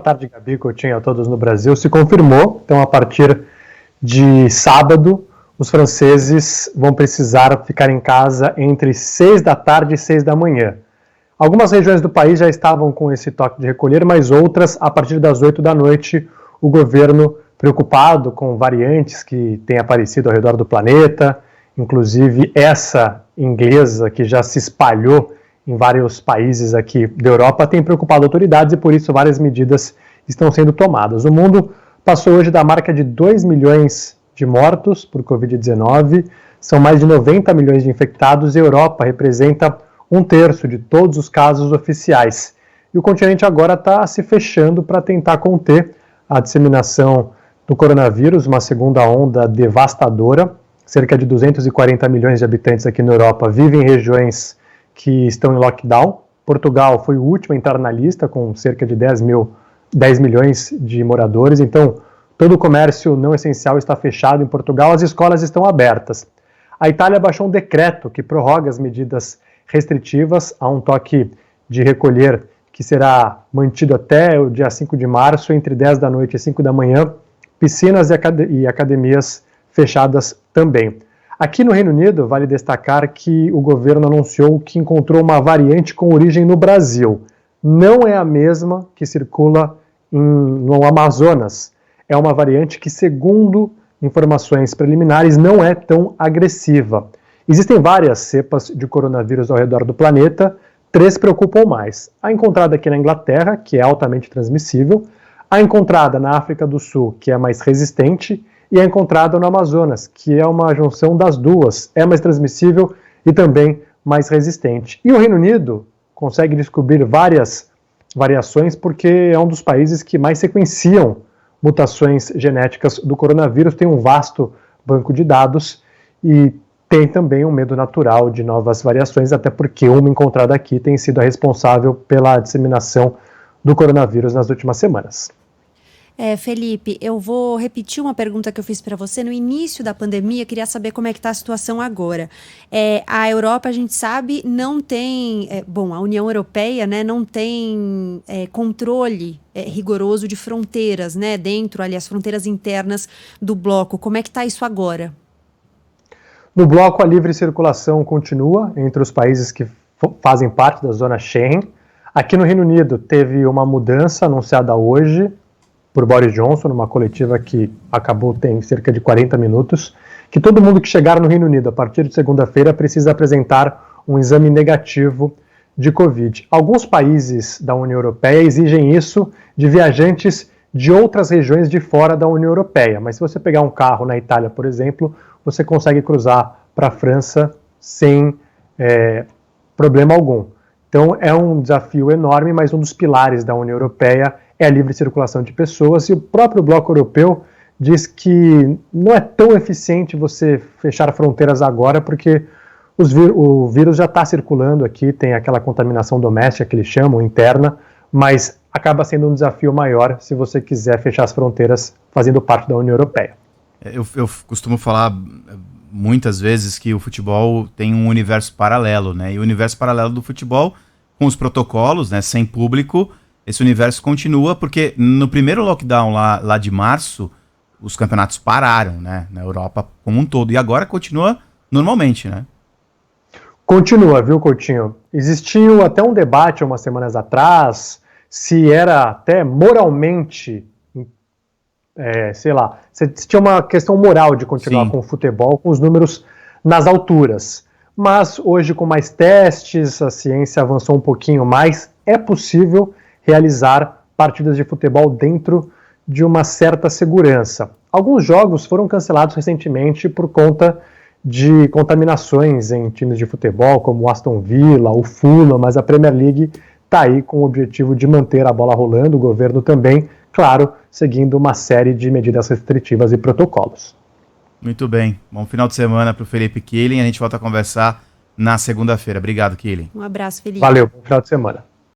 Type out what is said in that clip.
tarde, Gabi, Coutinho, a todos no Brasil. Se confirmou, então a partir de sábado, os franceses vão precisar ficar em casa entre 6 da tarde e 6 da manhã. Algumas regiões do país já estavam com esse toque de recolher, mas outras, a partir das 8 da noite, o governo, preocupado com variantes que têm aparecido ao redor do planeta, inclusive essa inglesa que já se espalhou em vários países aqui da Europa, tem preocupado autoridades e por isso várias medidas estão sendo tomadas. O mundo passou hoje da marca de 2 milhões de mortos por Covid-19, são mais de 90 milhões de infectados e a Europa representa 1/3 de todos os casos oficiais. E o continente agora está se fechando para tentar conter a disseminação do coronavírus, uma segunda onda devastadora. Cerca de 240 milhões de habitantes aqui na Europa vivem em regiões que estão em lockdown. Portugal foi o último a entrar na lista, com cerca de 10 milhões de moradores. Então, todo o comércio não essencial está fechado em Portugal, as escolas estão abertas. A Itália baixou um decreto que prorroga as medidas restritivas a um toque de recolher que será mantido até o dia 5 de março, entre 10 da noite e 5 da manhã, piscinas e academias fechadas também. Aqui no Reino Unido, vale destacar que o governo anunciou que encontrou uma variante com origem no Brasil. Não é a mesma que circula no Amazonas. É uma variante que, segundo informações preliminares, não é tão agressiva. Existem várias cepas de coronavírus ao redor do planeta, 3 preocupam mais. A encontrada aqui na Inglaterra, que é altamente transmissível, a encontrada na África do Sul, que é mais resistente, e a encontrada no Amazonas, que é uma junção das duas, é mais transmissível e também mais resistente. E o Reino Unido consegue descobrir várias variações porque é um dos países que mais sequenciam mutações genéticas do coronavírus, tem um vasto banco de dados e tem também um medo natural de novas variações, até porque uma encontrada aqui tem sido a responsável pela disseminação do coronavírus nas últimas semanas. Felipe, eu vou repetir uma pergunta que eu fiz para você no início da pandemia, queria saber como é que está a situação agora. A Europa, a gente sabe, não tem, a União Europeia, né, não tem controle rigoroso de fronteiras, né, dentro ali, as fronteiras internas do bloco. Como é que está isso agora? No bloco, a livre circulação continua entre os países que fazem parte da zona Schengen. Aqui no Reino Unido teve uma mudança anunciada hoje por Boris Johnson, numa coletiva que tem cerca de 40 minutos, que todo mundo que chegar no Reino Unido a partir de segunda-feira precisa apresentar um exame negativo de Covid. Alguns países da União Europeia exigem isso de viajantes de outras regiões de fora da União Europeia, mas se você pegar um carro na Itália, por exemplo, você consegue cruzar para a França sem problema algum. Então é um desafio enorme, mas um dos pilares da União Europeia é a livre circulação de pessoas, e o próprio bloco europeu diz que não é tão eficiente você fechar fronteiras agora, porque o vírus já está circulando aqui, tem aquela contaminação doméstica que eles chamam, interna, mas acaba sendo um desafio maior se você quiser fechar as fronteiras fazendo parte da União Europeia. Eu costumo falar muitas vezes que o futebol tem um universo paralelo, né? E o universo paralelo do futebol, com os protocolos, né, sem público, esse universo continua, porque no primeiro lockdown lá de março, os campeonatos pararam, né, na Europa como um todo, e agora continua normalmente, né? Continua, viu, Coutinho? Existiu até um debate umas semanas atrás, se era até moralmente, se tinha uma questão moral de continuar com o futebol, com os números nas alturas. Mas hoje, com mais testes, a ciência avançou um pouquinho mais, é possível realizar partidas de futebol dentro de uma certa segurança. Alguns jogos foram cancelados recentemente por conta de contaminações em times de futebol, como o Aston Villa, o Fulham, mas a Premier League está aí com o objetivo de manter a bola rolando, o governo também, claro, seguindo uma série de medidas restritivas e protocolos. Muito bem. Bom final de semana para o Felipe Killing. A gente volta a conversar na segunda-feira. Obrigado, Killing. Um abraço, Felipe. Valeu, bom final de semana.